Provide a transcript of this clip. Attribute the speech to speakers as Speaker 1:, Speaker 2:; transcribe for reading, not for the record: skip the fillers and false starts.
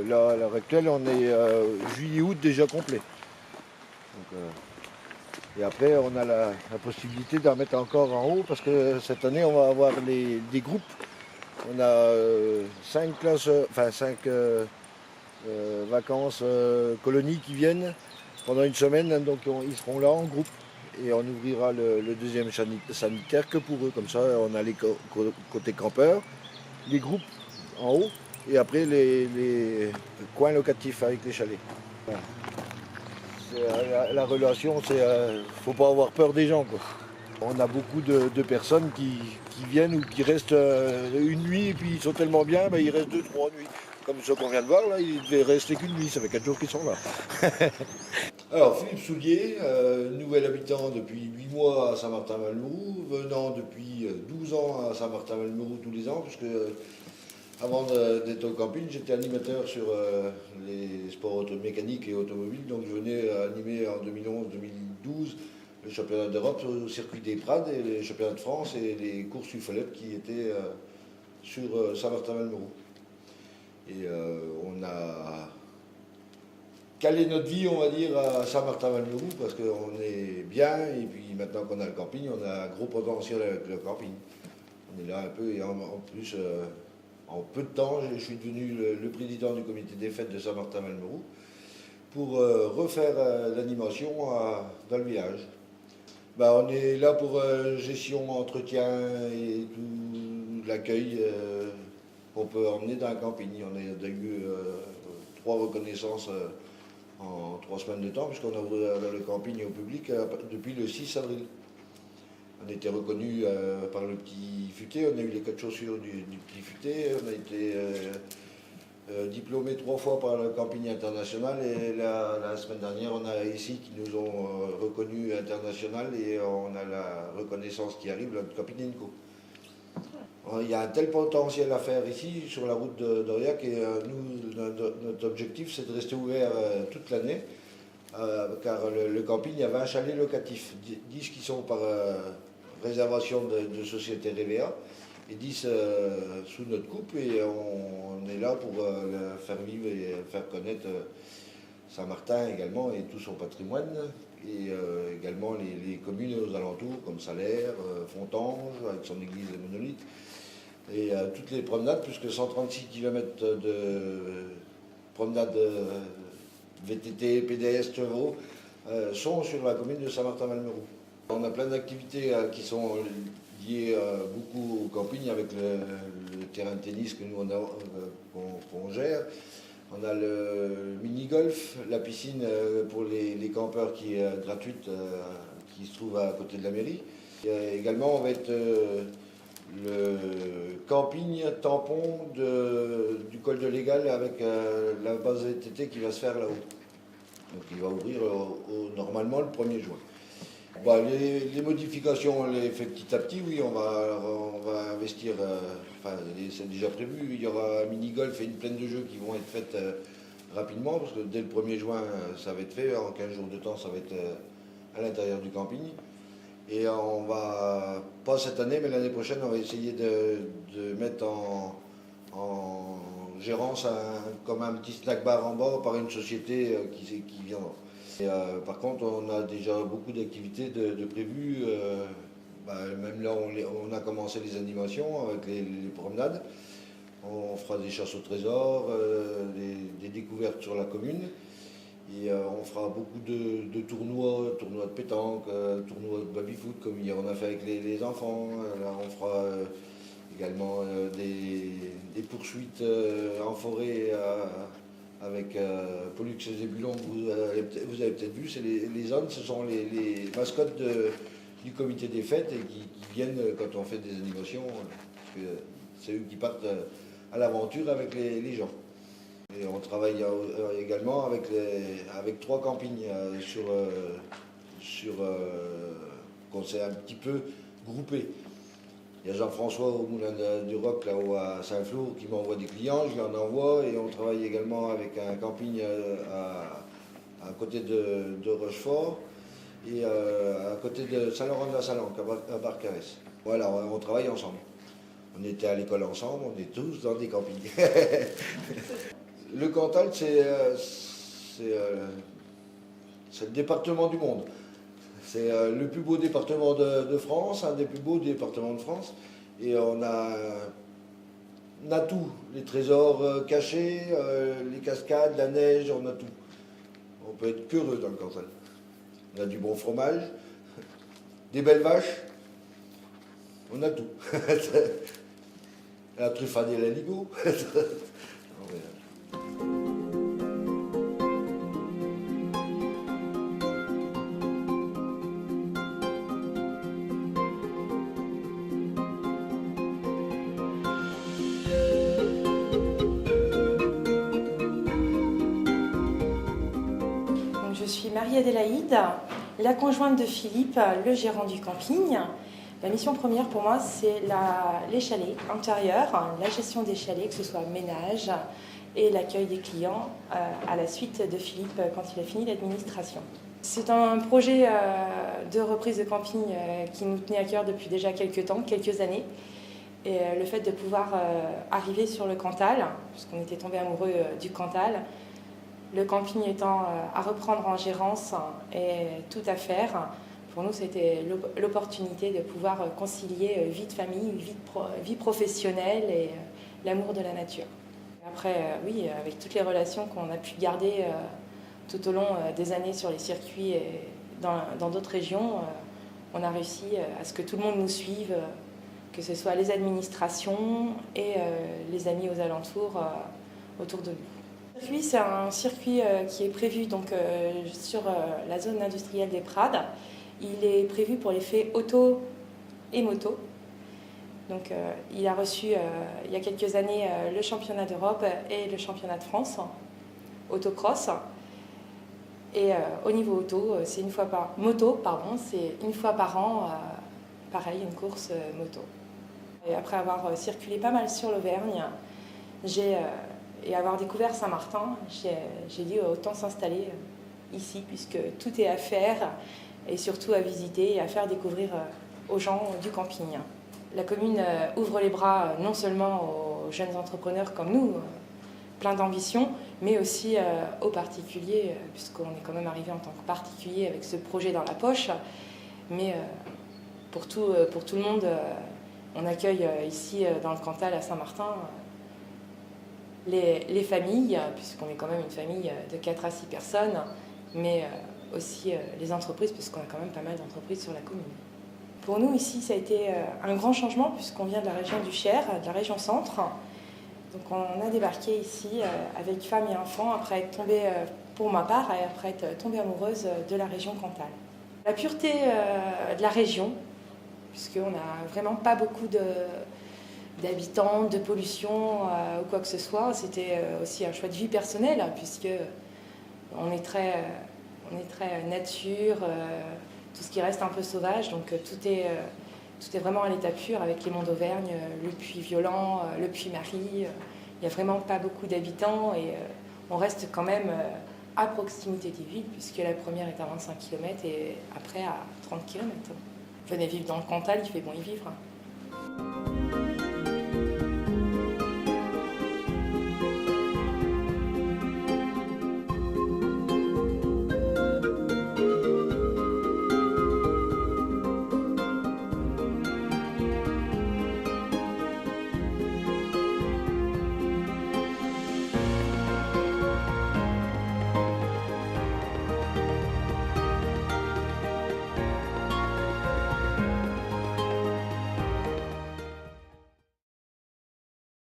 Speaker 1: là, à l'heure actuelle, on est juillet-août déjà complet. Donc, et après, on a la possibilité d'en mettre encore en haut parce que cette année, on va avoir des groupes. On a 5 classes, enfin 5 vacances, colonies qui viennent pendant une semaine. Donc ils seront là en groupe. Et on ouvrira le deuxième sanitaire que pour eux. Comme ça, on a les côtés campeurs, les groupes en haut et après les coins locatifs avec les chalets. Voilà. La relation, faut pas avoir peur des gens, quoi. On a beaucoup de personnes qui viennent ou qui restent une nuit et puis ils sont tellement bien, ils restent 2, 3 nuits. Comme ceux qu'on vient de voir là, ils devaient rester qu'une nuit, ça fait 4 jours qu'ils sont là. Alors Philippe Soulier, nouvel habitant depuis 8 mois à Saint-Martin-Valmeroux, venant depuis 12 ans à Saint-Martin-Valmeroux tous les ans, puisque avant d'être au camping, j'étais animateur sur les sports mécaniques et automobiles, donc je venais animer en 2011-2012 le championnat d'Europe au circuit des Prades et les championnats de France et les courses UFOLEP qui étaient sur Saint-Martin-Valmeroux. Et on a calé notre vie, on va dire, à Saint-Martin-Valmeroux parce qu'on est bien et puis maintenant qu'on a le camping, on a un gros potentiel avec le camping. On est là un peu et en plus, en peu de temps, je suis devenu le président du comité des fêtes de Saint-Martin-Valmeroux pour refaire l'animation dans le village. On est là pour gestion, entretien et tout l'accueil qu'on peut emmener dans un camping. On a eu 3 reconnaissances en 3 semaines de temps, puisqu'on a ouvert le camping au public depuis le 6 avril. On a été reconnu par le Petit Futé, on a eu les 4 chaussures du Petit Futé, on a été diplômé 3 fois par le camping international et la semaine dernière on a ici qui nous ont reconnus international et on a la reconnaissance qui arrive, le camping Inco. Il y a un tel potentiel à faire ici sur la route d'Aurillac et nous, notre objectif c'est de rester ouvert toute l'année car le camping, il y a 20 chalets locatifs, 10 qui sont par réservation de société REVEA et 10 sous notre coupe et on est là pour faire vivre et faire connaître Saint-Martin également et tout son patrimoine et également les communes aux alentours comme Salaire, Fontanges avec son église des Monolithes et toutes les promenades puisque 136 km de promenades VTT, PDS, chevaux sont sur la commune de Saint-Martin-Valmeroux. On a plein d'activités qui sont liées beaucoup au camping avec le terrain de tennis que nous qu'on gère. On a le mini-golf, la piscine pour les campeurs qui est gratuite, qui se trouve à côté de la mairie. Et également, on va être le camping tampon du col de l'Égal avec la base VTT qui va se faire là-haut. Donc il va ouvrir normalement le 1er juin. Les modifications, on les fait petit à petit, oui, on va investir, c'est déjà prévu, il y aura un mini-golf et une plaine de jeux qui vont être faites rapidement, parce que dès le 1er juin, ça va être fait, en 15 jours de temps, ça va être à l'intérieur du camping. Et on va, pas cette année, mais l'année prochaine, on va essayer de mettre en gérance comme un petit snack bar en bas par une société qui viendra. Et, par contre, on a déjà beaucoup d'activités de prévues. Même là, on a commencé les animations avec les promenades. On fera des chasses au trésor, des découvertes sur la commune. Et on fera beaucoup de tournois de pétanque, tournois de baby-foot comme hier on a fait avec les enfants. Là, on fera également des poursuites en forêt avec Pollux et Zébulon. Vous avez peut-être vu, c'est les ânes, ce sont les mascottes du comité des fêtes et qui viennent quand on fait des animations, parce que c'est eux qui partent à l'aventure avec les gens. Et on travaille également avec 3 campings qu'on s'est un petit peu groupés. Il y a Jean-François au Moulin du Roc, là-haut à Saint-Flour, qui m'envoie des clients, je lui en envoie, et on travaille également avec un camping à côté de Rochefort, et à côté de Saint-Laurent-de-la-Salanque, à Barcarès. Voilà, on travaille ensemble. On était à l'école ensemble, on est tous dans des campings. Le Cantal, c'est le département du monde. C'est le plus beau département de France, un des plus beaux départements de France. Et on a tout. Les trésors cachés, les cascades, la neige, on a tout. On peut être qu'heureux dans le Cantal. On a du bon fromage, des belles vaches, on a tout. La truffade et l'aligot.
Speaker 2: Je suis Marie-Adélaïde, la conjointe de Philippe, le gérant du camping. La mission première pour moi, c'est les chalets intérieurs, la gestion des chalets, que ce soit ménage et l'accueil des clients à la suite de Philippe quand il a fini l'administration. C'est un projet de reprise de camping qui nous tenait à cœur depuis déjà quelques temps, quelques années. Et le fait de pouvoir arriver sur le Cantal, puisqu'on était tombé amoureux du Cantal, le camping étant à reprendre en gérance et tout à faire, pour nous c'était l'opportunité de pouvoir concilier vie de famille, vie professionnelle et l'amour de la nature. Après, oui, avec toutes les relations qu'on a pu garder tout au long des années sur les circuits et dans d'autres régions, on a réussi à ce que tout le monde nous suive, que ce soit les administrations et les amis aux alentours autour de nous. Le circuit, c'est un circuit qui est prévu donc, sur la zone industrielle des Prades. Il est prévu pour les faits auto et moto. Donc, il a reçu il y a quelques années le championnat d'Europe et le championnat de France autocross. Et au niveau auto, c'est une fois par an, pareil, une course moto. Et après avoir circulé pas mal sur l'Auvergne, et avoir découvert Saint-Martin, j'ai dit autant s'installer ici, puisque tout est à faire et surtout à visiter et à faire découvrir aux gens du camping. La commune ouvre les bras non seulement aux jeunes entrepreneurs comme nous, plein d'ambition, mais aussi aux particuliers, puisqu'on est quand même arrivé en tant que particulier avec ce projet dans la poche. Mais pour tout le monde, on accueille ici dans le Cantal à Saint-Martin les familles, puisqu'on est quand même une famille de 4 à 6 personnes, mais aussi les entreprises, puisqu'on a quand même pas mal d'entreprises sur la commune. Pour nous ici, ça a été un grand changement, puisqu'on vient de la région du Cher, de la région centre. Donc on a débarqué ici avec femme et enfants, après être tombée, pour ma part, et après être tombée amoureuse de la région Cantal. La pureté de la région, puisqu'on n'a vraiment pas beaucoup d'habitants, de pollution ou quoi que ce soit. C'était aussi un choix de vie personnel, puisque on est très nature, tout ce qui reste un peu sauvage, donc tout est vraiment à l'état pur avec les monts d'Auvergne, le Puy Violent, le Puy Marie. Il n'y a vraiment pas beaucoup d'habitants et on reste quand même à proximité des villes, puisque la première est à 25 km et après à 30 km. Venez vivre dans le Cantal, il fait bon y vivre.